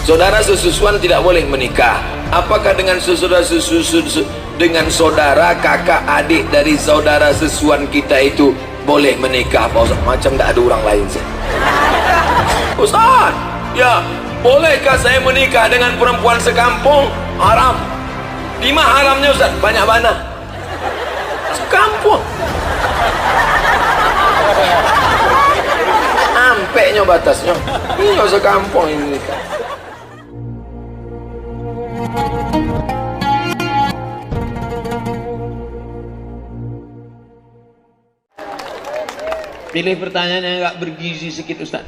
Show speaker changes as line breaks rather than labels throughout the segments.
Saudara sesusuan tidak boleh menikah. Apakah dengan dengan saudara kakak adik dari saudara sesusuan kita itu boleh menikah Pak Ustaz? Macam tak ada orang lain sih. Ustaz, ya bolehkah saya menikah dengan perempuan sekampung? Haram. Di mana haramnya Ustaz? Banyak mana? Sekampung. Ampeknya batasnya. Ini sekampung ini. Pilih pertanyaan yang agak bergizi sedikit Ustaz.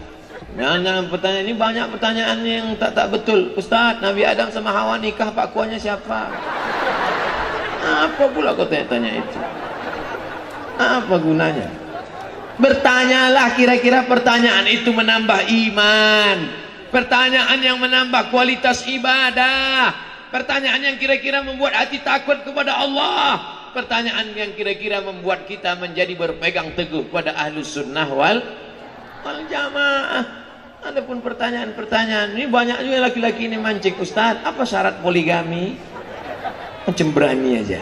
Jangan pertanyaan ini, banyak pertanyaan yang tak betul. Ustaz, Nabi Adam sama Hawa nikah, pak kuahnya siapa? Apa pula kau tanya itu? Apa gunanya? Bertanyalah, kira-kira pertanyaan itu menambah iman, pertanyaan yang menambah kualitas ibadah, pertanyaan yang kira-kira membuat hati takut kepada Allah, pertanyaan yang kira-kira membuat kita menjadi berpegang teguh pada ahlus sunnah wal jamaah. Adapun pertanyaan-pertanyaan ini banyak juga laki-laki ini mancing. Ustaz, apa syarat poligami? Macam berani aja.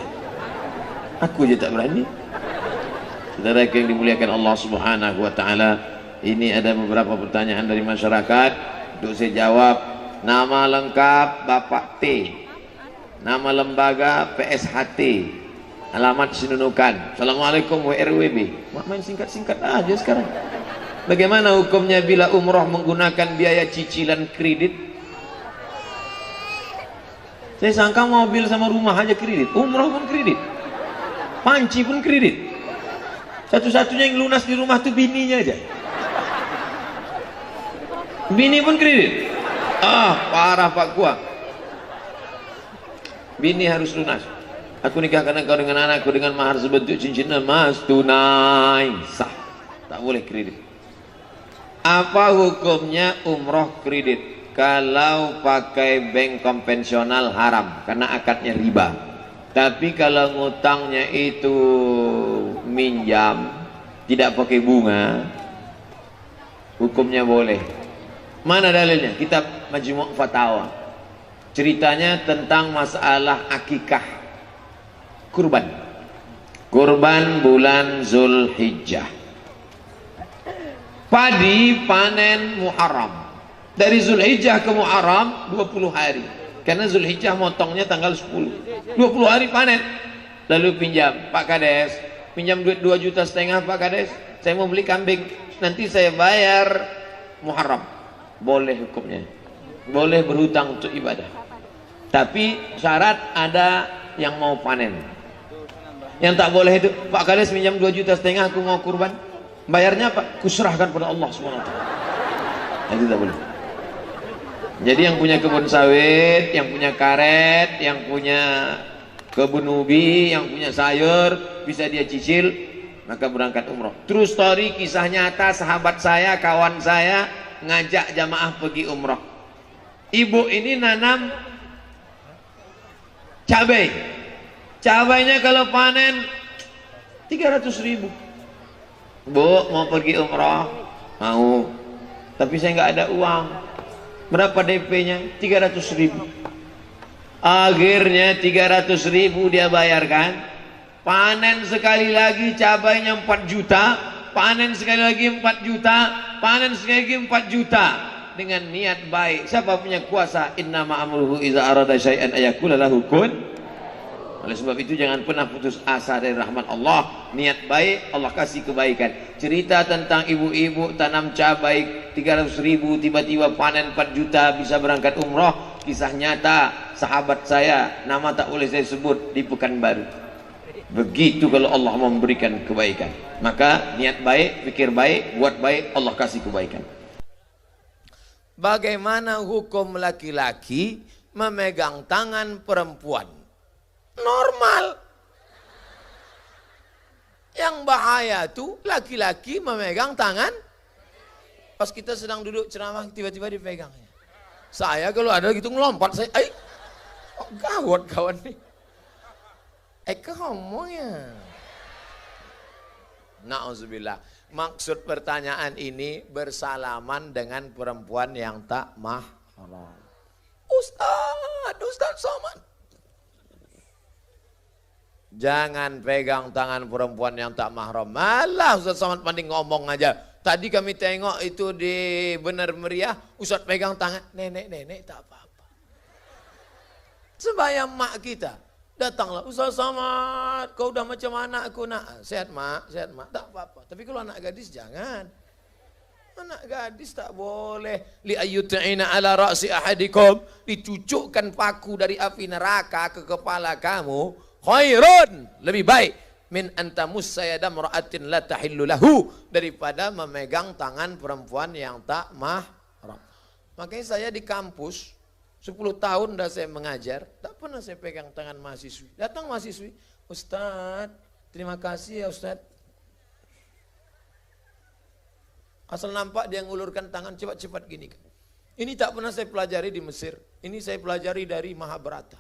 Aku aja tak berani. Saudara yang dimuliakan Allah Subhanahu wa taala, ini ada beberapa pertanyaan dari masyarakat untuk saya jawab. Nama lengkap Bapak T, nama lembaga PSHT, alamat Sinunukan. Assalamualaikum WRWB. Main singkat-singkat aja sekarang. Bagaimana hukumnya bila umroh menggunakan biaya cicilan kredit? Saya sangka mobil sama rumah aja kredit, umroh pun kredit, panci pun kredit. Satu-satunya yang lunas di rumah tuh bininya aja. Bini pun kredit. Parah Pak Gua. Bini harus lunas. Aku nikahkan engkau dengan anakku dengan mahar sebentuk cincin emas tunai, sah. Tak boleh kredit. Apa hukumnya umroh kredit? Kalau pakai bank konvensional haram karena akadnya riba. Tapi kalau ngutangnya itu minjam, tidak pakai bunga, hukumnya boleh. Mana dalilnya? Kitab Majmu' Fatawa. Ceritanya tentang masalah akikah kurban. Kurban bulan Zulhijjah. Padi panen Muharram. Dari Zulhijjah ke Muharram 20 hari. Karena Zulhijjah motongnya tanggal 10. 20 hari panen. Lalu pinjam, Pak Kades, pinjam duit 2,5 juta Pak Kades. Saya mau beli kambing, nanti saya bayar Muharram. Boleh hukumnya. Boleh berhutang untuk ibadah. Tapi syarat ada yang mau panen. Yang tak boleh itu, Pak Kades pinjam 2,5 juta aku mau kurban. Bayarnya apa? Kuserahkan pada Allah SWT. Itu tak boleh. Jadi yang punya kebun sawit, yang punya karet, yang punya kebun ubi, yang punya sayur, bisa dia cicil, maka berangkat umroh. True story, kisah nyata, sahabat saya, kawan saya ngajak jamaah pergi umroh. Ibu ini nanam cabai. Cabainya kalau panen 300.000. Bu, mau pergi umroh? Mau. Tapi saya nggak ada uang. Berapa DP-nya? 300.000. Akhirnya 300.000 dia bayarkan. Panen sekali lagi cabainya 4 juta. Panen sekali lagi 4 juta. Panen sekali lagi 4 juta. Dengan niat baik. Siapa punya kuasa? Innama amruhu iza arada syai'an ayakula lahu kun. Oleh sebab itu jangan pernah putus asa dari rahmat Allah. Niat baik, Allah kasih kebaikan. Cerita tentang ibu-ibu tanam cabai 300.000, tiba-tiba panen 4 juta, bisa berangkat umroh. Kisah nyata sahabat saya, nama tak boleh saya sebut, di Pekanbaru. Begitu kalau Allah memberikan kebaikan. Maka niat baik, pikir baik, buat baik, Allah kasih kebaikan. Bagaimana hukum laki-laki memegang tangan perempuan? Normal. Yang bahaya tuh laki-laki memegang tangan pas kita sedang duduk ceramah, tiba-tiba dipegangnya. Saya kalau ada gitu ngelompat, saya gawat kawan nih. Kamu ya. Na'udzubillah. Maksud pertanyaan ini bersalaman dengan perempuan yang tak mahram. Ustaz Somad. Jangan pegang tangan perempuan yang tak mahram. Malah Ustaz Somad pandai ngomong aja. Tadi kami tengok itu di Benar Meriah, Ustaz pegang tangan. Nenek tak apa-apa. Sembahyang mak kita. Datanglah, Ustaz Somad, kau udah macam mana aku nak? Sehat mak, tak apa-apa. Tapi kalau anak gadis jangan. Anak gadis tak boleh. Li ayyut'ina ala ra'si ahadikum. Dicucukkan paku dari api neraka ke kepala kamu. Khairun. Lebih baik. Min antamus sayadam ra'atin la tahillu lahu. Daripada memegang tangan perempuan yang tak mahram. Makanya saya di kampus, 10 tahun dah saya mengajar, tak pernah saya pegang tangan mahasiswi. Datang mahasiswi, Ustaz, terima kasih ya Ustaz. Asal nampak dia ngulurkan tangan cepat-cepat gini. Ini tak pernah saya pelajari di Mesir. Ini saya pelajari dari Mahabharata.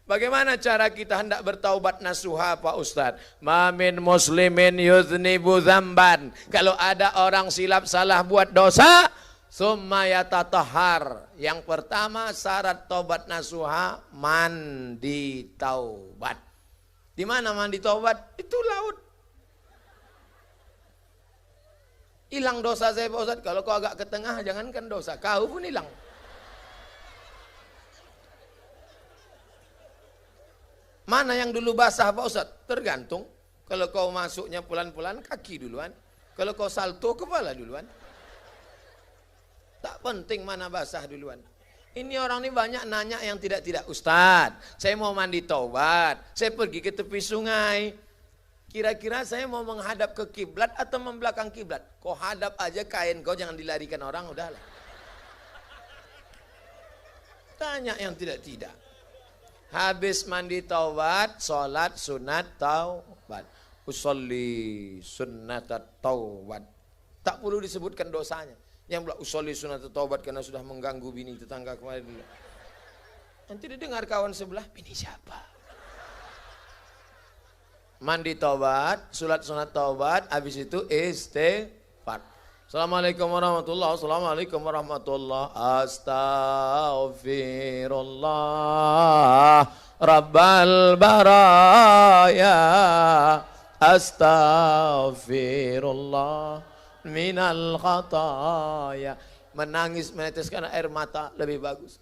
Bagaimana cara kita hendak bertaubat nasuha Pak Ustadz? Mamin muslimin yuznibu zamban. Kalau ada orang silap salah buat dosa, summa yatatahhar. Yang pertama syarat taubat nasuha, mandi taubat. Di mana mandi taubat? Itu laut. Hilang dosa saya Pak Ustadz. Kalau kau agak ke tengah, jangankan dosa, kau pun hilang. Mana yang dulu basah Pak Ustadz? Tergantung. Kalau kau masuknya pelan-pelan, kaki duluan. Kalau kau salto, kepala duluan. Tak penting mana basah duluan. Ini orang ini banyak nanya yang tidak-tidak. Ustadz, saya mau mandi taubat. Saya pergi ke tepi sungai. Kira-kira saya mau menghadap ke kiblat atau membelakang kiblat? Kau hadap aja kain kau, jangan dilarikan orang, udahlah. Tanya yang tidak-tidak. Habis mandi taubat, sholat sunat taubat. Usolli sunnat taubat. Tak perlu disebutkan dosanya. Yang bilang usolli sunat taubat karena sudah mengganggu bini tetangga kemarin dulu. Nanti didengar kawan sebelah, bini siapa? Mandi taubat, sholat sunat taubat, habis itu istighfar. Assalamualaikum warahmatullahi wabarakatuh. Assalamualaikum warahmatullahi wabarakatuh. Astaghfirullah Rabbal baraya. Astaghfirullah minal khataya. Menangis meneteskan air mata lebih bagus.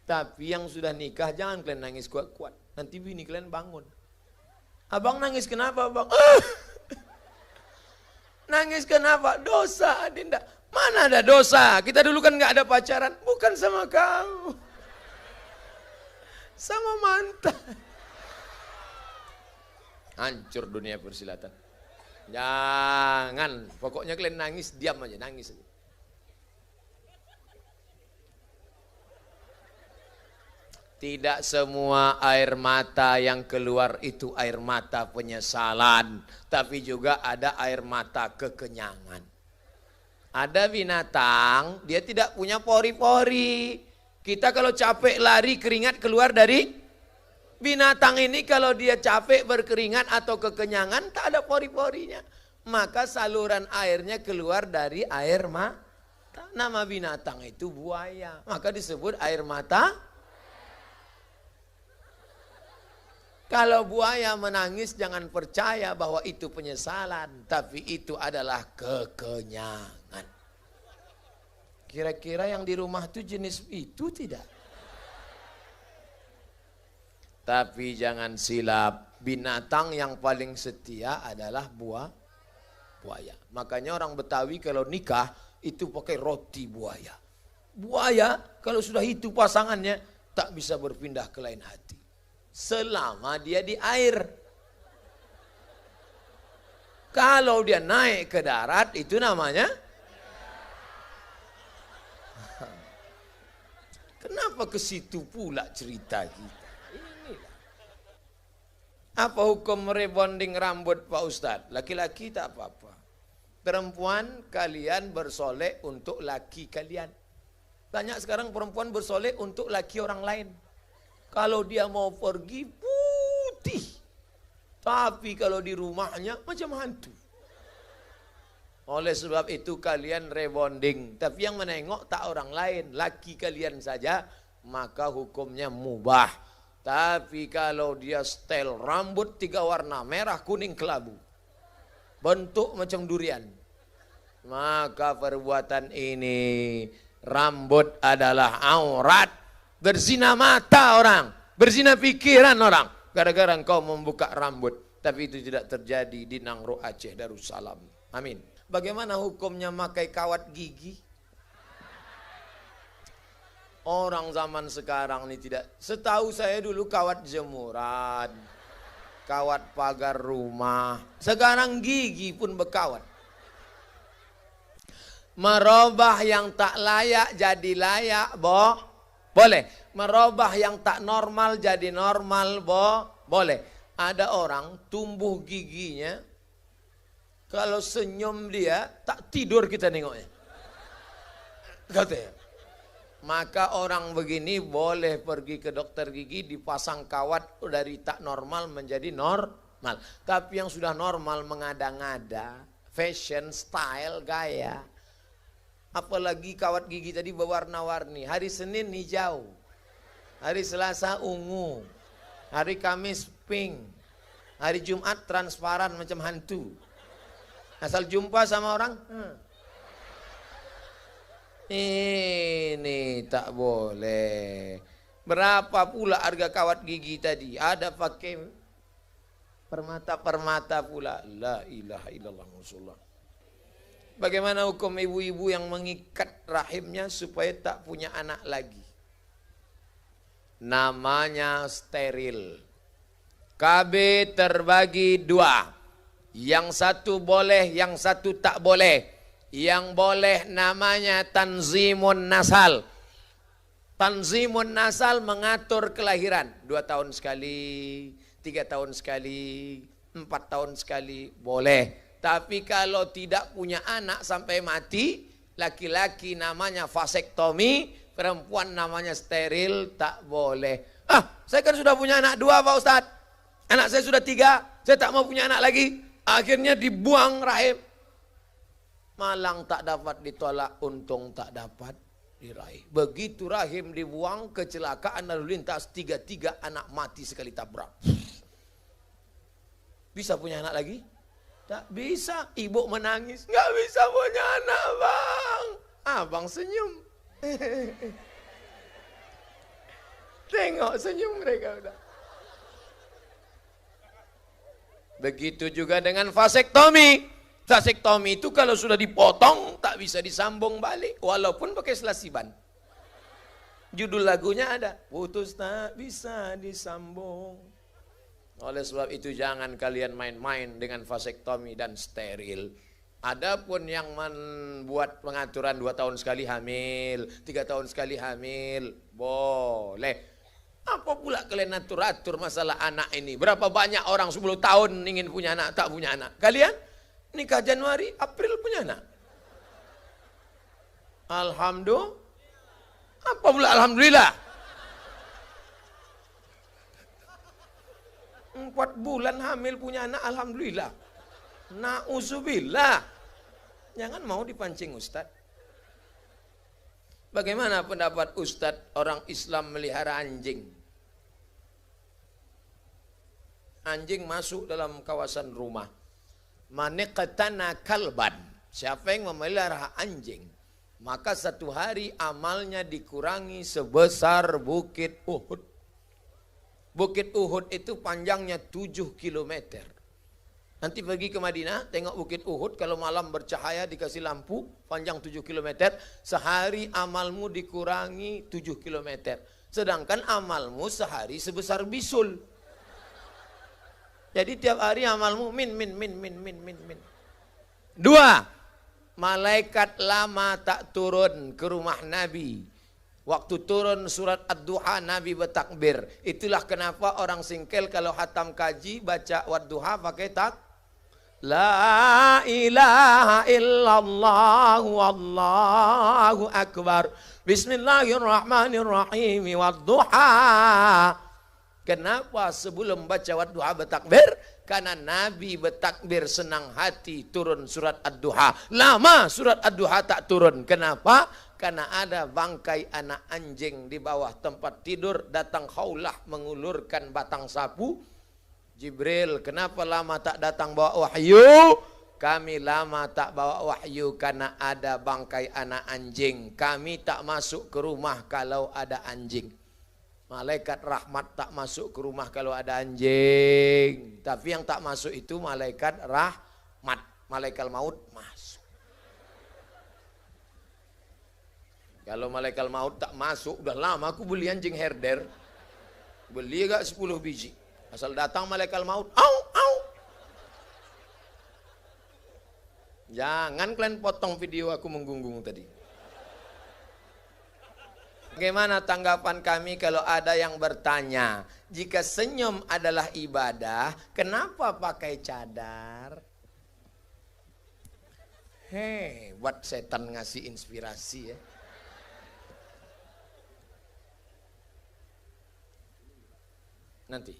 Tapi yang sudah nikah jangan kalian nangis kuat-kuat. Nanti bini kalian bangun. Abang nangis kenapa bang? Nangis kenapa? Dosa Adinda. Mana ada dosa? Kita dulu kan nggak ada pacaran. Bukan sama kau. Sama mantan. Hancur dunia persilatan. Jangan. Pokoknya kalian nangis, diam aja. Nangis aja. Tidak semua air mata yang keluar itu air mata penyesalan. Tapi juga ada air mata kekenyangan. Ada binatang, dia tidak punya pori-pori. Kita kalau capek lari, keringat keluar dari binatang ini. Kalau dia capek berkeringat atau kekenyangan, tak ada pori-porinya. Maka saluran airnya keluar dari air mata. Nama binatang itu buaya. Maka disebut air mata. Kalau buaya menangis jangan percaya bahwa itu penyesalan. Tapi itu adalah kekenyangan. Kira-kira yang di rumah itu jenis itu tidak? Tapi jangan silap. Binatang yang paling setia adalah buaya. Makanya orang Betawi kalau nikah itu pakai roti buaya. Buaya kalau sudah itu pasangannya tak bisa berpindah ke lain hati. Selama dia di air. Kalau dia naik ke darat itu namanya. Kenapa ke situ pula cerita kita? Inilah. Apa hukum rebonding rambut Pak Ustadz? Laki-laki tak apa-apa. Perempuan kalian bersolek untuk laki kalian. Banyak sekarang perempuan bersolek untuk laki orang lain. Kalau dia mau pergi putih. Tapi kalau di rumahnya macam hantu. Oleh sebab itu kalian rebonding. Tapi yang menengok tak orang lain, laki kalian saja, maka hukumnya mubah. Tapi kalau dia setel rambut 3 warna, merah, kuning, kelabu, bentuk macam durian, maka perbuatan ini, rambut adalah aurat. Berzina mata orang, berzina pikiran orang, gara-gara engkau membuka rambut. Tapi itu tidak terjadi di Nangro Aceh Darussalam. Amin. Bagaimana hukumnya pakai kawat gigi? Orang zaman sekarang ini tidak. Setahu saya dulu kawat jemuran, kawat pagar rumah. Sekarang gigi pun berkawat. Merubah yang tak layak jadi layak, boleh. Merubah yang tak normal jadi normal, boleh. Ada orang tumbuh giginya, kalau senyum dia tak tidur kita nengoknya. Katanya. Maka orang begini boleh pergi ke dokter gigi, dipasang kawat dari tak normal menjadi normal. Tapi yang sudah normal mengada-ngada, fashion, style, gaya. Apalagi kawat gigi tadi berwarna-warni. Hari Senin hijau, hari Selasa ungu, hari Kamis pink, hari Jumat transparan macam hantu. Asal jumpa sama orang, ini tak boleh. Berapa pula harga kawat gigi tadi? Ada pakai permata-permata pula. La ilaha illallah Rasulullah. Bagaimana hukum ibu-ibu yang mengikat rahimnya supaya tak punya anak lagi? Namanya steril. KB terbagi 2. Yang satu boleh, yang satu tak boleh. Yang boleh namanya tanzimun nasal. Tanzimun nasal mengatur kelahiran. 2 tahun sekali, 3 tahun sekali, 4 tahun sekali, boleh. Tapi kalau tidak punya anak sampai mati, laki-laki namanya vasektomi, perempuan namanya steril, tak boleh. Saya kan sudah punya anak 2 Pak Ustadz. Anak saya sudah 3, saya tak mau punya anak lagi. Akhirnya dibuang rahim. Malang tak dapat ditolak, untung tak dapat diraih. Begitu rahim dibuang, kecelakaan lalu lintas, 3 anak mati sekali tabrak. Bisa punya anak lagi? Tak bisa. Ibu menangis, nggak bisa punya anak bang. Abang senyum. Tengok senyum mereka udah. Begitu juga dengan vasektomi. Vasektomi itu kalau sudah dipotong tak bisa disambung balik walaupun pakai selasiban. Judul lagunya ada, putus tak bisa disambung. Oleh sebab itu jangan kalian main-main dengan vasektomi dan steril. Adapun yang membuat pengaturan 2 tahun sekali hamil, 3 tahun sekali hamil, boleh. Apa pula kalian atur-atur masalah anak ini? Berapa banyak orang 10 tahun ingin punya anak, tak punya anak. Kalian nikah Januari, April punya anak. Alhamdulillah. Apa pula alhamdulillah? 4 bulan hamil punya anak, alhamdulillah. Na'udzubillah. Jangan mau dipancing Ustaz. Bagaimana pendapat Ustadz orang Islam melihara anjing? Anjing masuk dalam kawasan rumah. Maniqtana kalban. Siapa yang memelihara anjing, maka satu hari amalnya dikurangi sebesar Bukit Uhud. Bukit Uhud itu panjangnya 7 kilometer. Nanti pergi ke Madinah, tengok Bukit Uhud, kalau malam bercahaya dikasih lampu, panjang 7 km, sehari amalmu dikurangi 7 km. Sedangkan amalmu sehari sebesar bisul. Jadi tiap hari amalmu min. 2, malaikat lama tak turun ke rumah Nabi. Waktu turun surat Ad-Duha Nabi bertakbir. Itulah kenapa orang singkel kalau hatam kaji baca Wad-Duha pakai La ilaha illallah wallahu akbar. Bismillahirrahmanirrahim. Wadduha. Kenapa sebelum baca wadduha bertakbir? Karena Nabi bertakbir senang hati turun surat ad-duha. Lama surat ad-duha tak turun. Kenapa? Karena ada bangkai anak anjing di bawah tempat tidur. Datang khaulah mengulurkan batang sapu. Jibril, kenapa lama tak datang bawa wahyu? Kami lama tak bawa wahyu karena ada bangkai anak anjing. Kami tak masuk ke rumah kalau ada anjing. Malaikat rahmat tak masuk ke rumah kalau ada anjing. Tapi yang tak masuk itu malaikat rahmat. Malaikat maut masuk. Kalau malaikat maut tak masuk, udah lama aku beli anjing herder. Beli agak 10 biji. Asal datang malaikat maut, au, au. Jangan kalian potong video aku menggungung tadi. Bagaimana tanggapan kami kalau ada yang bertanya, jika senyum adalah ibadah, kenapa pakai cadar? Buat setan ngasih inspirasi ya. Nanti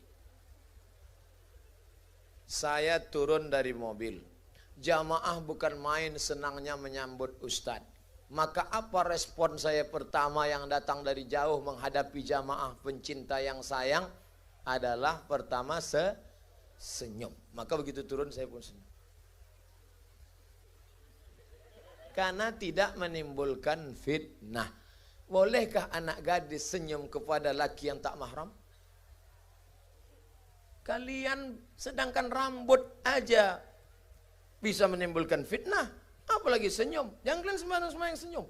saya turun dari mobil, jamaah bukan main senangnya menyambut ustadz. Maka apa respon saya pertama yang datang dari jauh menghadapi jamaah pencinta yang sayang? Adalah pertama senyum. Maka begitu turun saya pun senyum. Karena tidak menimbulkan fitnah. Bolehkah anak gadis senyum kepada laki yang tak mahram? Kalian sedangkan rambut aja bisa menimbulkan fitnah. Apalagi senyum. Jangan kalian sembahyang senyum.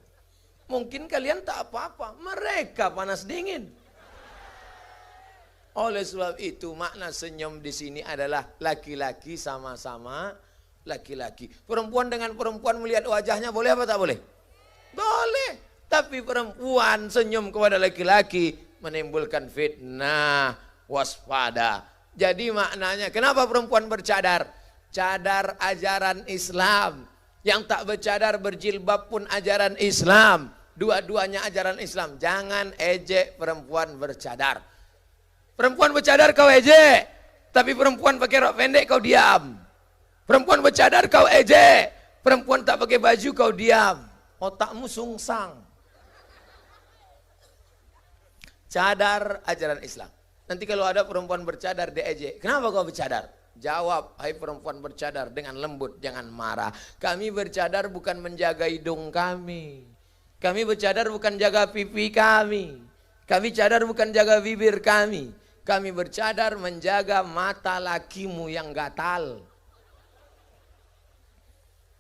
Mungkin kalian tak apa-apa. Mereka panas dingin. Oleh sebab itu makna senyum di sini adalah laki-laki sama-sama laki-laki. Perempuan dengan perempuan melihat wajahnya boleh apa tak boleh? Boleh. Tapi perempuan senyum kepada laki-laki menimbulkan fitnah. Waspada. Jadi maknanya kenapa perempuan bercadar? Cadar ajaran Islam. Yang tak bercadar berjilbab pun ajaran Islam. Dua-duanya ajaran Islam. Jangan ejek perempuan bercadar. Perempuan bercadar kau ejek. Tapi perempuan pakai rok pendek kau diam. Perempuan bercadar kau ejek. Perempuan tak pakai baju kau diam. Otakmu sungsang. Cadar ajaran Islam. Nanti kalau ada perempuan bercadar dia ejek. Kenapa kau bercadar? Jawab, hai perempuan bercadar dengan lembut, jangan marah. Kami bercadar bukan menjaga hidung kami. Kami bercadar bukan jaga pipi kami. Kami cadar bukan jaga bibir kami. Kami bercadar menjaga mata lakimu yang gatal.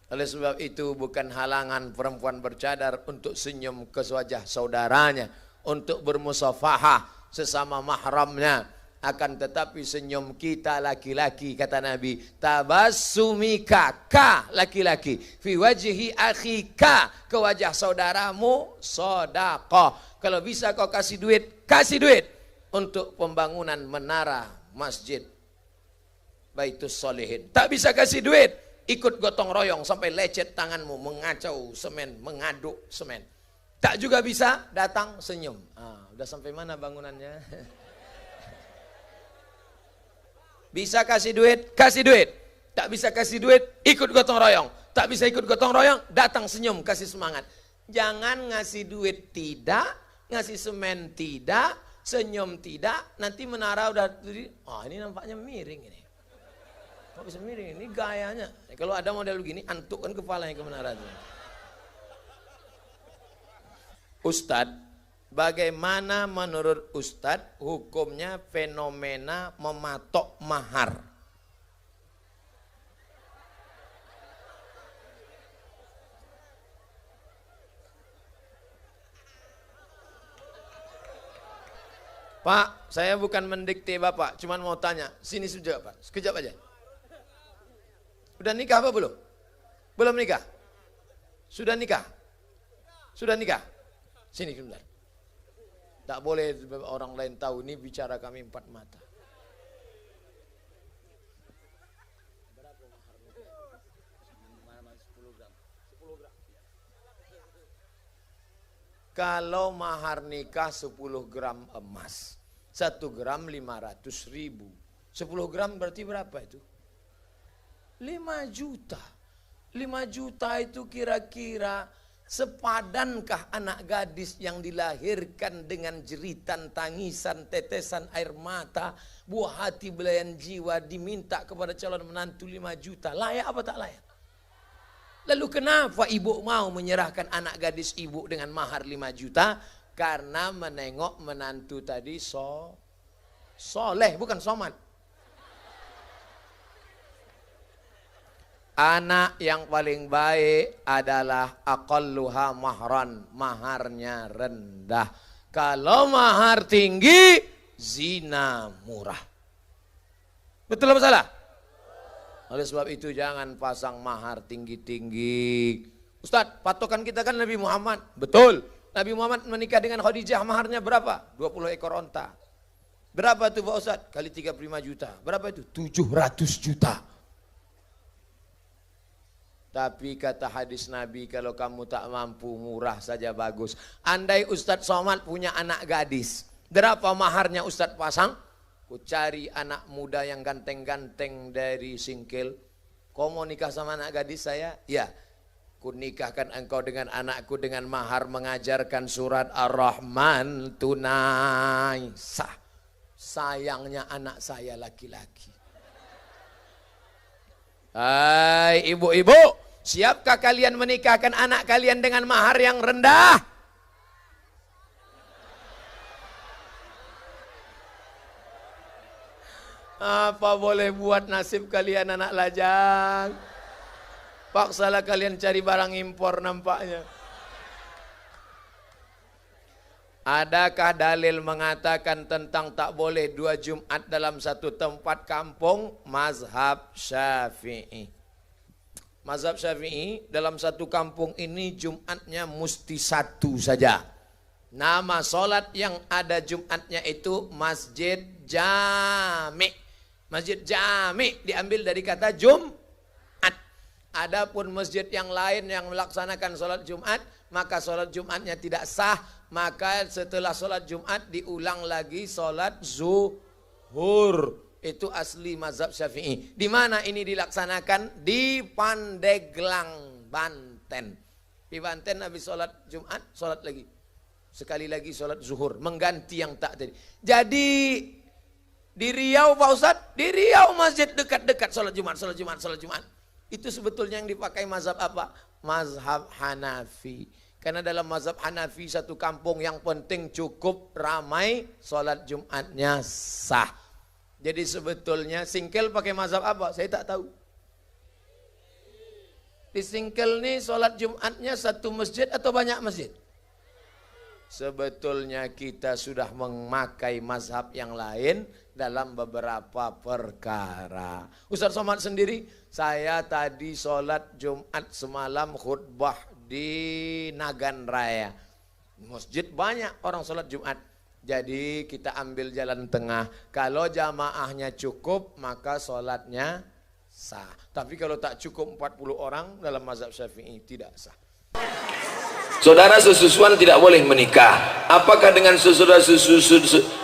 Oleh sebab itu bukan halangan perempuan bercadar untuk senyum ke wajah saudaranya. Untuk bermusafahah sesama mahramnya. Akan tetapi senyum kita laki-laki, kata Nabi, tabassumika ka laki-laki fi wajhi akhika, ke wajah saudaramu sedekah. Kalau bisa kau kasih duit untuk pembangunan menara masjid Baitus Sholihin. Tak bisa kasih duit, ikut gotong royong sampai lecet tanganmu mengacau semen, mengaduk semen. Tak juga bisa, datang senyum. Udah sampai mana bangunannya? Bisa kasih duit, kasih duit. Tak bisa kasih duit, ikut gotong royong. Tak bisa ikut gotong royong, datang senyum, kasih semangat. Jangan ngasih duit tidak, ngasih semen tidak, senyum tidak. Nanti menara udah, ini nampaknya miring ini. Kok bisa miring? Ini gayanya. Kalau ada model begini, antukkan kepalanya ke menara itu. Ustadz, bagaimana menurut Ustadz hukumnya fenomena mematok mahar? Pak, saya bukan mendikte Bapak, cuman mau tanya. Sini saja Pak, sekejap aja. Sudah nikah apa belum? Belum nikah? Sudah nikah? Sudah nikah? Sini sebentar. Tak boleh orang lain tahu, ini bicara kami empat mata. Kalau mahar nikah 10 gram emas.
1 gram 500.000. 10 gram berarti berapa itu? 5 juta. 5 juta itu kira-kira sepadankah anak gadis yang dilahirkan dengan jeritan, tangisan, tetesan air mata, buah hati, belayan jiwa, diminta kepada calon menantu 5 juta. Layak apa tak layak? Lalu kenapa ibu mau menyerahkan anak gadis ibu dengan mahar 5 juta? Karena menengok menantu tadi soleh, bukan somat. Anak yang paling baik adalah aqalluha mahran, maharnya rendah. Kalau mahar tinggi, zina murah. Betul apa salah? Oleh sebab itu jangan pasang mahar tinggi-tinggi. Ustadz, patokan kita kan Nabi Muhammad. Betul. Nabi Muhammad menikah dengan Khadijah, maharnya berapa? 20 ekor onta. Berapa itu Pak Ustadz? Kali 35 juta. Berapa itu? 700 juta. Tapi kata hadis Nabi, kalau kamu tak mampu, murah saja bagus. Andai Ustadz Somad punya anak gadis, berapa maharnya Ustadz pasang? Ku cari anak muda yang ganteng-ganteng dari Singkil. Kau mau nikah sama anak gadis saya? Ya. Ku nikahkan engkau dengan anakku dengan mahar mengajarkan surat Ar-Rahman tunai sah. Sayangnya anak saya laki-laki. Hai ibu-ibu, siapkah kalian menikahkan anak kalian dengan mahar yang rendah? Apa boleh buat nasib kalian anak lajang? Paksalah kalian cari barang impor nampaknya. Adakah dalil mengatakan tentang tak boleh 2 Jumat dalam satu tempat kampung? Mazhab Syafi'i. Mazhab Syafi'i dalam satu kampung ini Jumatnya mesti 1 saja. Nama solat yang ada Jumatnya itu Masjid Jami'. Masjid Jami' diambil dari kata Jumat. Adapun masjid yang lain yang melaksanakan solat Jumat, maka solat Jumatnya tidak sah. Maka setelah solat Jumat diulang lagi solat zuhur. Itu asli mazhab Syafi'i. Di mana ini dilaksanakan? Di Pandeglang, Banten. Di Banten habis solat Jumat, solat lagi. Sekali lagi solat zuhur, mengganti yang tak tadi. Jadi di Riau Pak Ustadz, di Riau masjid dekat-dekat solat Jumat, solat Jumat, solat Jumat. Itu sebetulnya yang dipakai mazhab apa? Mazhab Hanafi. Karena dalam mazhab Hanafi satu kampung yang penting cukup ramai, sholat Jumatnya sah. Jadi sebetulnya Singkil pakai mazhab apa? Saya tak tahu. Di Singkil nih sholat Jumatnya satu masjid atau banyak masjid? Sebetulnya kita sudah memakai mazhab yang lain dalam beberapa perkara. Ustaz Somad sendiri, saya tadi sholat Jumat semalam khutbah di Nagan Raya. Masjid banyak orang sholat Jumat. Jadi kita ambil jalan tengah. Kalau jamaahnya cukup maka sholatnya sah. Tapi kalau tak cukup 40 orang dalam mazhab Syafi'i tidak sah. Saudara sesusuan tidak boleh menikah. Apakah dengan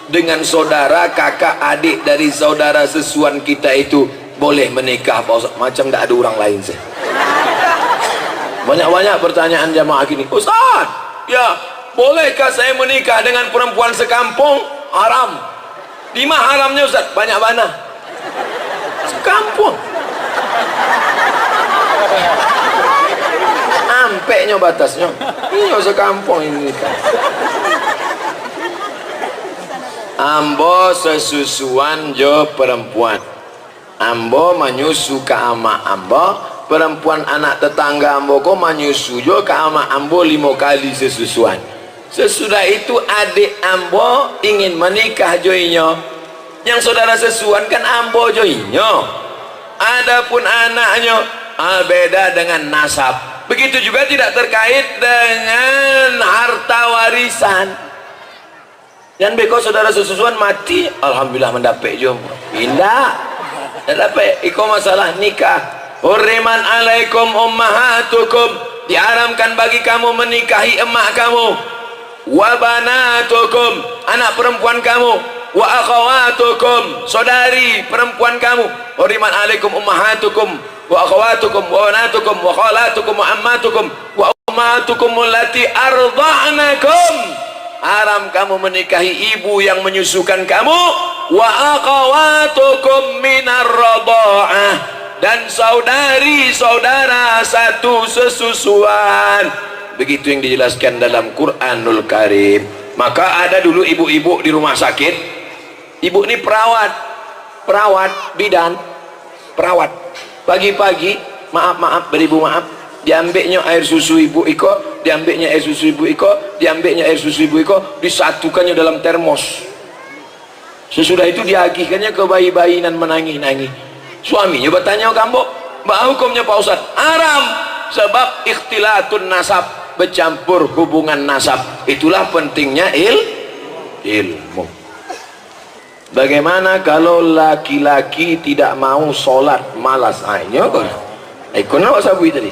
dengan saudara, kakak, adik dari saudara sesusuan kita itu boleh menikah Pak Ustaz? Macam tidak ada orang lain sih. Banyak-banyak pertanyaan jamaah gini. Ustaz, ya bolehkah saya menikah dengan perempuan sekampung? Haram. Di mana haramnya Ustaz? Banyak mana? Sekampung. Ampeknya batasnya. Iya sekampung ini. Ambo sesusuan jo perempuan. Ambo menyusu ke ama ambo. Perempuan anak tetangga ambo ko menyusu jo ke ama ambo 5 kali sesusuan. Sesudah itu adik ambo ingin menikah joinyo. Yang saudara sesusuan kan ambo joinyo. Adapun anaknya beda dengan nasab. Begitu juga tidak terkait dengan harta warisan. Yang beko saudara sesusuan mati, alhamdulillah mendapat jomblo. Indah. Dapat iko masalah nikah. Hurriman alaikum ummahatukum, diharamkan bagi kamu menikahi emak kamu. Wa banatukum, anak perempuan kamu. wa akhawatukum, saudari perempuan kamu. Hurimat alaikum ummahatukum wa akhawatukum wa banatukum wa khalatukum wa ammatukum wa ummatukum allati arda'nakum. Haram kamu menikahi ibu yang menyusukan kamu. Wa akhawatukum minar radha'ah, dan saudari saudara satu sesusuan. Begitu yang dijelaskan dalam Quranul Karim. Maka ada dulu ibu-ibu di rumah sakit. Ibu ini perawat bidan, perawat. Pagi-pagi, maaf beribu maaf, diambilnya air susu ibu Iko, diambilnya air susu ibu Iko, diambilnya air susu ibu Iko, disatukannya dalam termos. Sesudah itu diagihkannya ke bayi-bayi dan menangis-nangis. Suaminya bertanya, kamu mbak hukumnya Pak Ustaz? Haram, sebab ikhtilatun nasab, bercampur hubungan nasab. Itulah pentingnya ilmu. Bagaimana kalau laki-laki tidak mau sholat, malas? Ayo kok ikut nak sabu tadi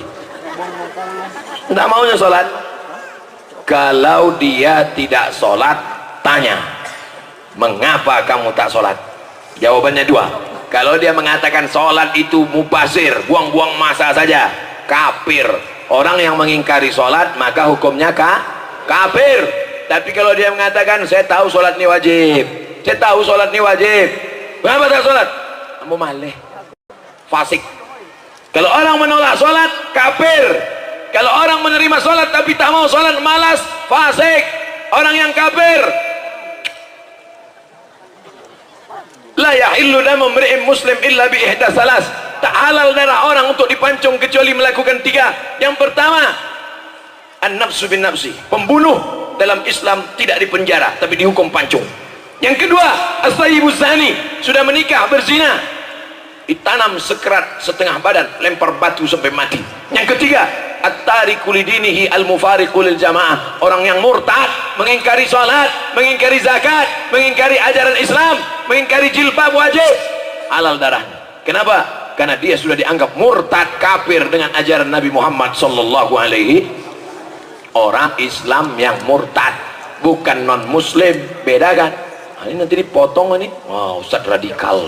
tidak maunya sholat. Kalau dia tidak sholat, tanya, mengapa kamu tak sholat? Jawabannya dua. Kalau dia mengatakan sholat itu mubazir, buang-buang masa saja, kafir. Orang yang mengingkari sholat maka hukumnya kafir. Tapi kalau dia mengatakan saya tahu sholat ini wajib, saya tahu sholat ini wajib, kenapa tak sholat? Kamu malih, fasik. Kalau orang menolak sholat, kafir. Kalau orang menerima sholat tapi tak mau sholat, malas, fasik. Orang yang kafir. La yahillu damu mri'in muslim illa bi ihda salas. Tak halal darah orang untuk dipancung kecuali melakukan tiga. Yang pertama, an-nafsu bin nafsi, pembunuh dalam Islam tidak dipenjara tapi dihukum pancung. Yang kedua, as-sayyibuz zani, sudah menikah berzina, ditanam sekerat setengah badan, lempar batu sampai mati. Yang ketiga, at-tariku lidinihi al-mufariqu lil jamaah, orang yang murtad, mengingkari salat, mengingkari zakat, mengingkari ajaran Islam, mengingkari jilbab wajib, halal darahnya. Kenapa? Karena dia sudah dianggap murtad, kafir dengan ajaran Nabi Muhammad sallallahu alaihi. Orang Islam yang murtad, bukan non muslim, beda kan? Ini nanti dipotong ini. Wah, Ustaz radikal.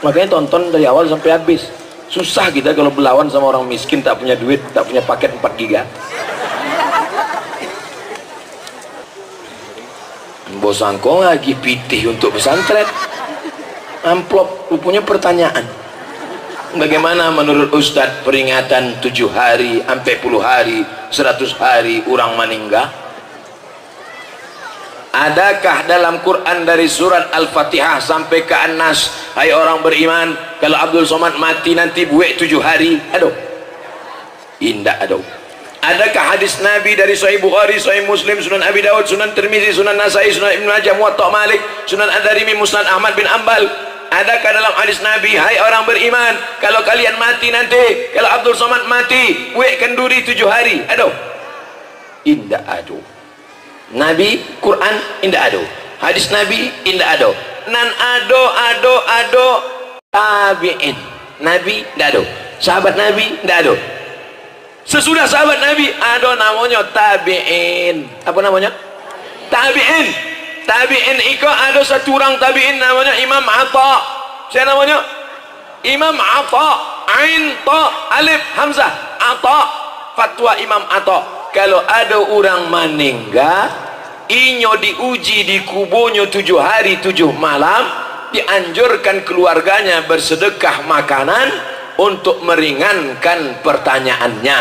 Makanya tonton dari awal sampai habis. Susah kita kalau berlawan sama orang miskin, tak punya duit, tak punya paket 4 giga. Bosangko lagi pitih untuk pesantren. Amplop punya pertanyaan. Bagaimana menurut Ustadz peringatan 7 hari, sampai 10 hari, 100 hari orang meninggal? Adakah dalam Quran dari surat Al-Fatihah sampai ke An-Nas, hai orang beriman, kalau Abdul Somad mati nanti buek 7 hari? Aduh, indah aduh. Adakah hadis Nabi dari Sahih Bukhari, Sahih Muslim, Sunan Abi Dawud, Sunan Tirmizi, Sunan Nasai, Sunan Ibn Majah, Muwatta Malik, Sunan Ad-Darimi, Musnad Ahmad bin Ambal? Adakah dalam hadis Nabi, hai orang beriman, kalau kalian mati nanti, kalau Abdul Somad mati, buek kenduri 7 hari? Aduh, indah aduh. Nabi, Quran, indah aduh. Hadis Nabi, indah aduh. Nan ado tabi'in. Nabi, indah aduh. Sahabat Nabi, indah aduh. Sesudah sahabat Nabi, ada namanya tabi'in. Apa namanya? Tabi'in. Tabi'in itu ada satu orang tabi'in namanya Imam Atta. Siapa namanya? Imam Atta. Ain, Ta, Alif, Hamzah. Atta. Fatwa Imam Atta. Kalau ada orang meninggal, inyo diuji di kuburnya 7 hari 7 malam, dianjurkan keluarganya bersedekah makanan untuk meringankan pertanyaannya.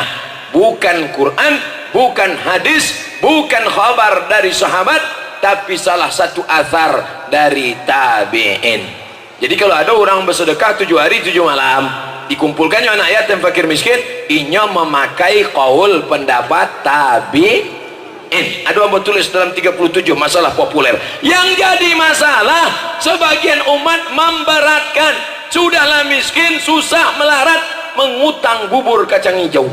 Bukan Quran, bukan hadis, bukan khabar dari sahabat, tapi salah satu athar dari tabi'in. Jadi kalau ada orang bersedekah 7 hari 7 malam, dikumpulkannya anak yatim fakir miskin, inyo memakai qaul pendapat tabi'in. Ada yang tulis dalam 37 masalah populer. Yang jadi masalah, sebagian umat memberatkan. Sudahlah miskin, susah, melarat, mengutang bubur kacang hijau.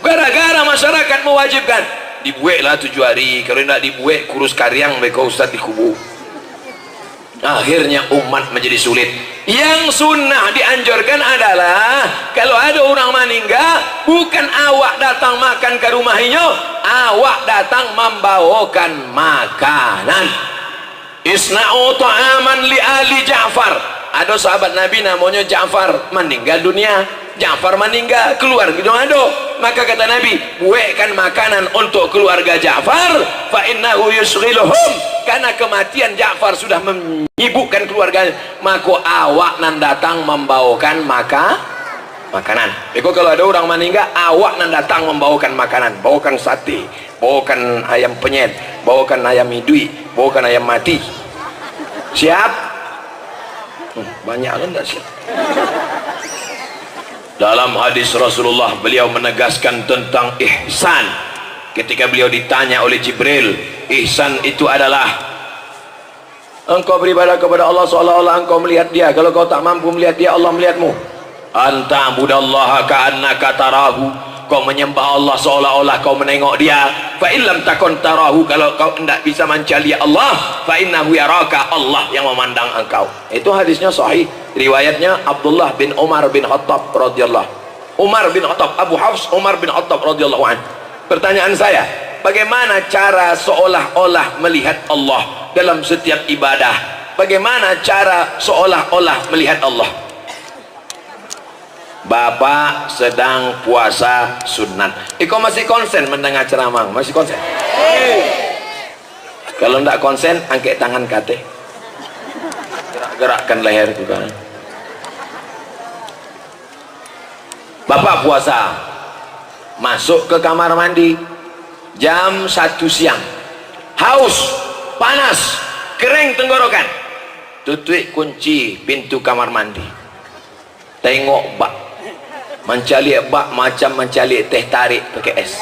Gara-gara masyarakat mewajibkan, dibueklah 7 hari, kalau tidak dibuek kurus karyang mereka ustaz di kubu. Akhirnya umat menjadi sulit. Yang sunnah dianjurkan adalah kalau ada orang meninggal, bukan awak datang makan ke rumahnya, awak datang membawakan makanan. Isna'u ta'aman li ali Ja'far. Ada sahabat Nabi namanya Ja'far, meninggal dunia. Ja'far meninggal, keluar gedung ado. Maka kata Nabi, buatkan makanan untuk keluarga Ja'far, fa innahu yusghiluhum, karena kematian Ja'far sudah menyibukkan keluarganya. Maka awak nan datang membawakan makanan. Eko kalau ada orang meninggal, awak nan datang membawakan makanan, bawakan sate, bawakan ayam penyet, bawakan ayam hidui, bawakan ayam mati. Siap? Banyak kan tak siap? Dalam hadis Rasulullah, beliau menegaskan tentang ihsan. Ketika beliau ditanya oleh Jibril, ihsan itu adalah engkau beribadah kepada Allah seolah-olah engkau melihat dia. Kalau kau tak mampu melihat dia, Allah melihatmu. Anta budallaha ka'annaka tarahu, kau menyembah Allah seolah-olah kau menengok dia. Fa illam takun tarahu, kalau kau tidak bisa mencari Allah, fa innahu yaraka, Allah yang memandang engkau. Itu hadisnya sahih. Riwayatnya Abdullah bin Umar bin Khattab radhiyallahu. Umar bin Khattab, Abu Hafs Umar bin Khattab radhiyallahu anhu. Pertanyaan saya, bagaimana cara seolah-olah melihat Allah dalam setiap ibadah? Bagaimana cara seolah-olah melihat Allah? Bapak sedang puasa sunat. Kau masih konsen mendengar ceramah? Masih konsen? Kalau tidak konsen, angkat tangan kate. Gerakkan leher itu kan. Bapak puasa, masuk ke kamar mandi jam 1 siang, haus, panas, kering tenggorokan, tutup kunci pintu kamar mandi, tengok bak, mencari bak macam mencari teh tarik pakai es,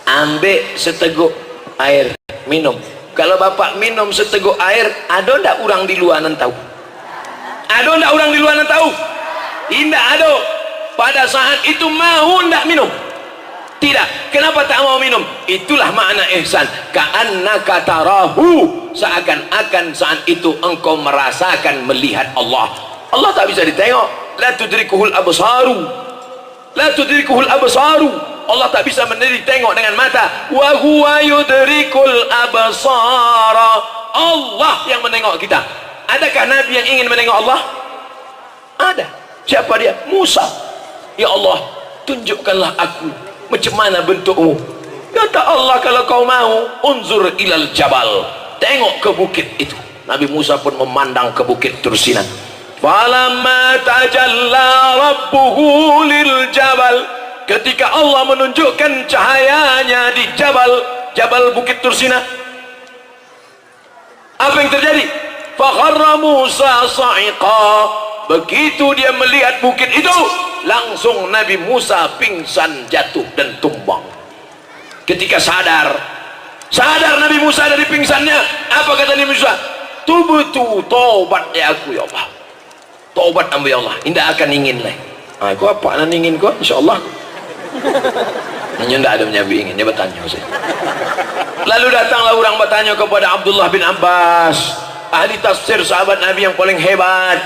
ambil seteguk air minum. Kalau bapak minum seteguk air, ada ndak orang di luar nan tahu? Ada ndak orang di luar nan tahu? Tidak ada. Pada saat itu mau ndak minum? Tidak. Kenapa tak mau minum? Itulah makna ihsan. Ka'annaka tarahu, seakan-akan saat itu engkau merasakan melihat Allah. Allah tak bisa ditengok. La tudrikuhul absaru, la tudrikuhul absaru. Allah tak bisa ditengok dengan mata. Wa huwa yudrikul absara. Allah yang menengok kita. Adakah Nabi yang ingin menengok Allah? Ada. Siapa dia? Musa. Ya Allah, tunjukkanlah aku macam mana bentukmu. Kata Allah, kalau kau mau, unzur ilal jabal, tengok ke bukit itu. Nabi Musa pun memandang ke bukit Tursina. Falamma tajalla rabbuhu lil jabal, ketika Allah menunjukkan cahayanya di jabal bukit Tursina, apa yang terjadi? Fakharra Musa sa'iqa, begitu dia melihat bukit itu, langsung Nabi Musa pingsan, jatuh dan tumbang. Ketika sadar Nabi Musa dari pingsannya, apa kata Nabi Musa? Tubutu, taubat ya aku ya Allah, taubat ambil ya Allah, tidak akan ingin lagi. Aku apa nan ingin kau? InsyaAllah hanya tidak ada menyabi ingin. Dia bertanya saya. Lalu datanglah orang bertanya kepada Abdullah bin Abbas, ahli tafsir, sahabat Nabi yang paling hebat.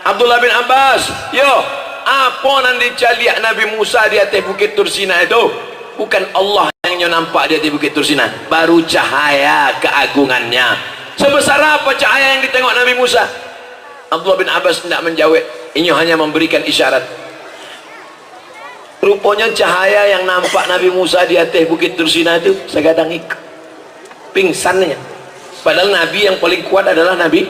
Abdullah bin Abbas, yo, apa yang dicaliak Nabi Musa di atas bukit Tursina itu? Bukan Allah yang nampak di atas bukit Tursina, baru cahaya keagungannya. Sebesar apa cahaya yang ditengok Nabi Musa? Abdullah bin Abbas tidak menjawab, ini hanya memberikan isyarat. Rupanya cahaya yang nampak Nabi Musa di atas bukit Tursina itu segadang pingsannya. Padahal Nabi yang paling kuat adalah Nabi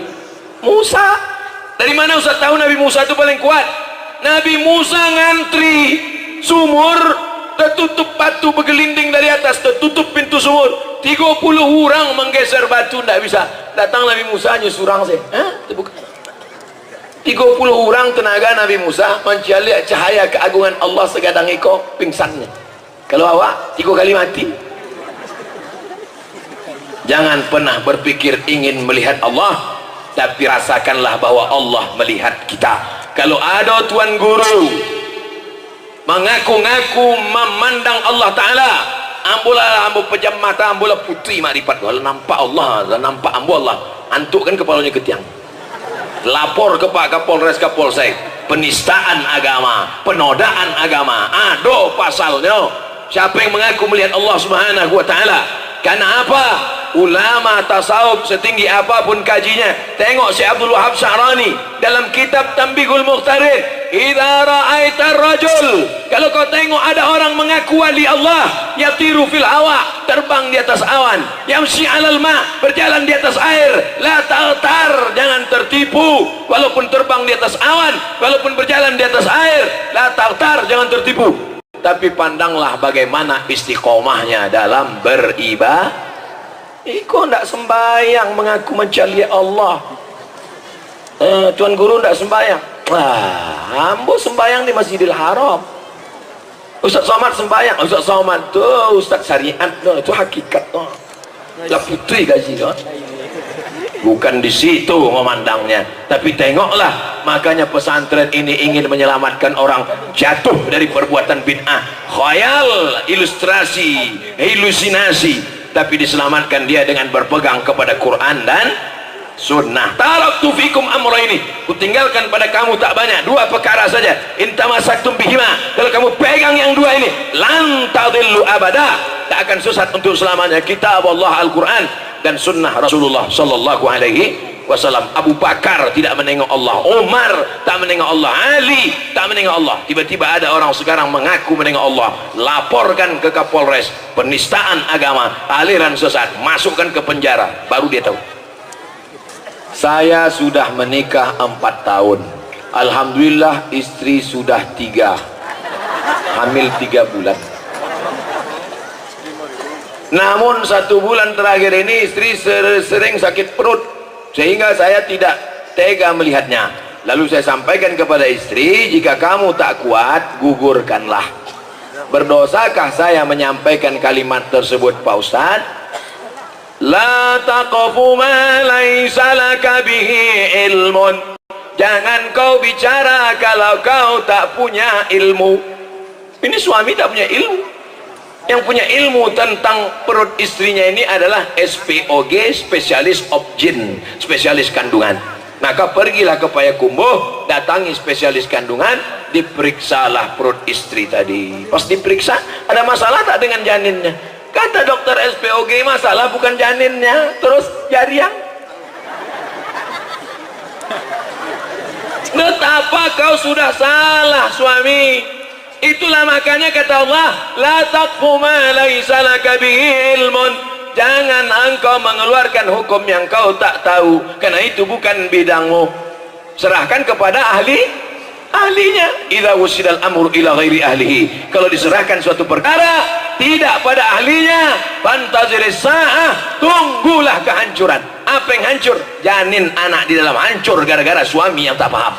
Musa. Dari mana Ustaz tahu Nabi Musa itu paling kuat? Nabi Musa ngantri sumur, tertutup batu bergelinding dari atas, tertutup pintu sumur, 30 orang menggeser batu, tidak bisa. Datang Nabi Musa hanya surang saya. Terbuka. 30 orang tenaga Nabi Musa mencari cahaya keagungan Allah segadang iko pingsannya. Kalau awak 3 kali mati. Jangan pernah berpikir ingin melihat Allah, tapi rasakanlah bahwa Allah melihat kita. Kalau ada tuan guru mengaku-ngaku memandang Allah Ta'ala, ambulah ambu pejam mata, ambulah putri makrifat, kalau nampak Allah, nampak ambu Allah, antukkan kepalanya ke tiang, lapor ke Pak Kapolres Kapolsek, penistaan agama, penodaan agama, ada pasalnya. Siapa yang mengaku melihat Allah Subhanahu wa Ta'ala? Karena apa? ulama tasawuf setinggi apapun kajinya. Tengok si Abdul Wahab Sya'rani dalam kitab Tanbihul Mukhtarin, idza ra'aita rajul, kalau kau tengok ada orang mengaku wali Allah, yatiru fil hawa, terbang di atas awan, yamshi 'alal ma, berjalan di atas air, la ta'tar, jangan tertipu. Walaupun terbang di atas awan, walaupun berjalan di atas air, la ta'tar, jangan tertipu. Tapi pandanglah bagaimana istiqomahnya dalam beribadah. Kau tidak sembahyang mengaku mencari Allah. Tuan Guru tidak sembahyang. Ambo sembahyang di Masjidil Haram. Ustaz Somad sembahyang. Ustaz Somad tu Ustaz syariat tu, itu hakikat tu. Lah putri gaji tu. Bukan di situ memandangnya, tapi tengoklah. Makanya pesantren ini ingin menyelamatkan orang jatuh dari perbuatan bid'ah, khayal, ilustrasi, halusinasi, tapi diselamatkan dia dengan berpegang kepada Quran dan sunnah. Taraktu fikum amraini, kutinggalkan pada kamu tak banyak, dua perkara saja. Intamasaktum bihima, kalau kamu pegang yang dua ini, lan tadillu abada, tak akan sesat untuk selamanya. Kitab Allah Al-Quran dan sunnah Rasulullah sallallahu alaihi wasallam. Abu Bakar tidak menengok Allah, Umar tak menengok Allah, Ali tak menengok Allah. Tiba-tiba ada orang sekarang mengaku menengok Allah, laporkan ke Kapolres, penistaan agama, aliran sesat, masukkan ke penjara, baru dia tahu. Saya sudah menikah 4 tahun, alhamdulillah istri sudah 3, hamil 3 bulan. Namun 1 bulan terakhir ini istri sering sakit perut, sehingga saya tidak tega melihatnya. Lalu saya sampaikan kepada istri, jika kamu tak kuat, gugurkanlah. Berdosakah saya menyampaikan kalimat tersebut, Pak Ustaz? La taqfu ma laysa laka bihi ilmun. Jangan kau bicara kalau kau tak punya ilmu. Ini suami tak punya ilmu. Yang punya ilmu tentang perut istrinya ini adalah SPOG, spesialis obgyn, spesialis kandungan. Maka pergilah ke Payakumbuh, datangi spesialis kandungan, diperiksalah perut istri tadi. Pas diperiksa, ada masalah tak dengan janinnya? Kata dokter SPOG, masalah bukan janinnya, terus jariang. Betapa kau sudah salah, suami. Itulah makanya kata Allah, la taqfu ma laysa laka bihi ilmun. Jangan engkau mengeluarkan hukum yang kau tak tahu, karena itu bukan bidangmu. Serahkan kepada ahlinya. Idza wusidal amru ila ghairi ahlihi, kalau diserahkan suatu perkara tidak pada ahlinya, fantaziris sa'ah, tunggulah kehancuran. Apa yang hancur? Janin anak di dalam hancur gara-gara suami yang tak paham.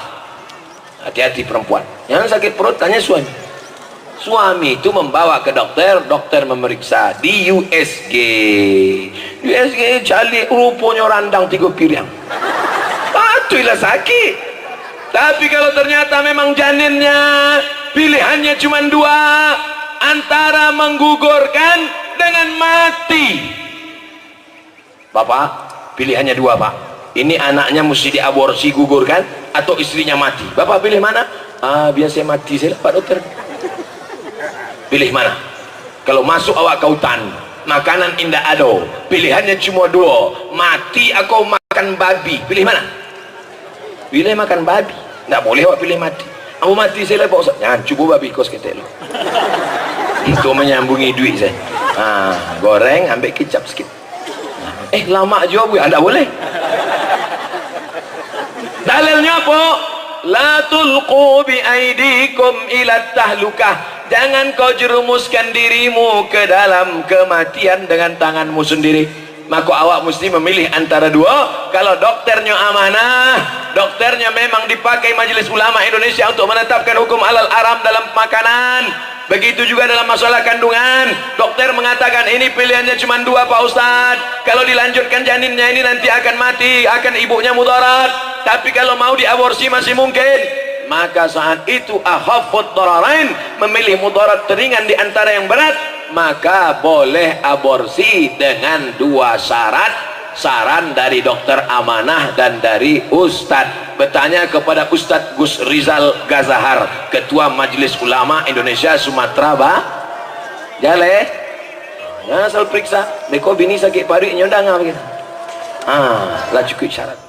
Hati-hati perempuan yang sakit perut, tanya suami. Suami itu membawa ke dokter, dokter memeriksa di USG. USG cali rupanya randang 3 piring. Patuhilah sakit. Tapi kalau ternyata memang janinnya pilihannya cuma 2, antara menggugurkan dengan mati. Bapak, pilihannya 2, Pak. Ini anaknya mesti diaborsi, gugurkan, atau istrinya mati. Bapak pilih mana? Biasa mati saya, Pak Dokter. Pilih mana? Kalau masuk awak ke hutan, makanan indah ado, pilihannya cuma 2, mati atau makan babi. Pilih mana? Pilih makan babi. Tak boleh awak pilih mati. Aku mati saya, Pak Ustaz. Jangan, cuba babi kos kita lo. Itu menyambungi duit saya. Goreng, ambil kicap sikit. Lama juga bu, tak boleh. Dalilnya apa? La tulqu bi aidikum ila tahlukah. Jangan kau jerumuskan dirimu ke dalam kematian dengan tanganmu sendiri. Maka awak mesti memilih antara 2. Kalau dokternya amanah, dokternya memang dipakai Majelis Ulama Indonesia untuk menetapkan hukum halal haram dalam makanan. Begitu juga dalam masalah kandungan, dokter mengatakan ini pilihannya cuma 2, Pak Ustadz. Kalau dilanjutkan janinnya ini nanti akan mati, akan ibunya mudarat. Tapi kalau mau diaborsi masih mungkin. Maka saat itu akhafud dararain, memilih mudarat teringan di antara yang berat, maka boleh aborsi dengan 2 syarat. Saran dari dokter amanah dan dari Ustadz. Bertanya kepada Ustadz Gus Rizal Gazahar, Ketua Majelis Ulama Indonesia Sumatera Jale.
Jangan asal periksa. Mereka bini sakit paru nyodang apa kita. Lah cukup syarat.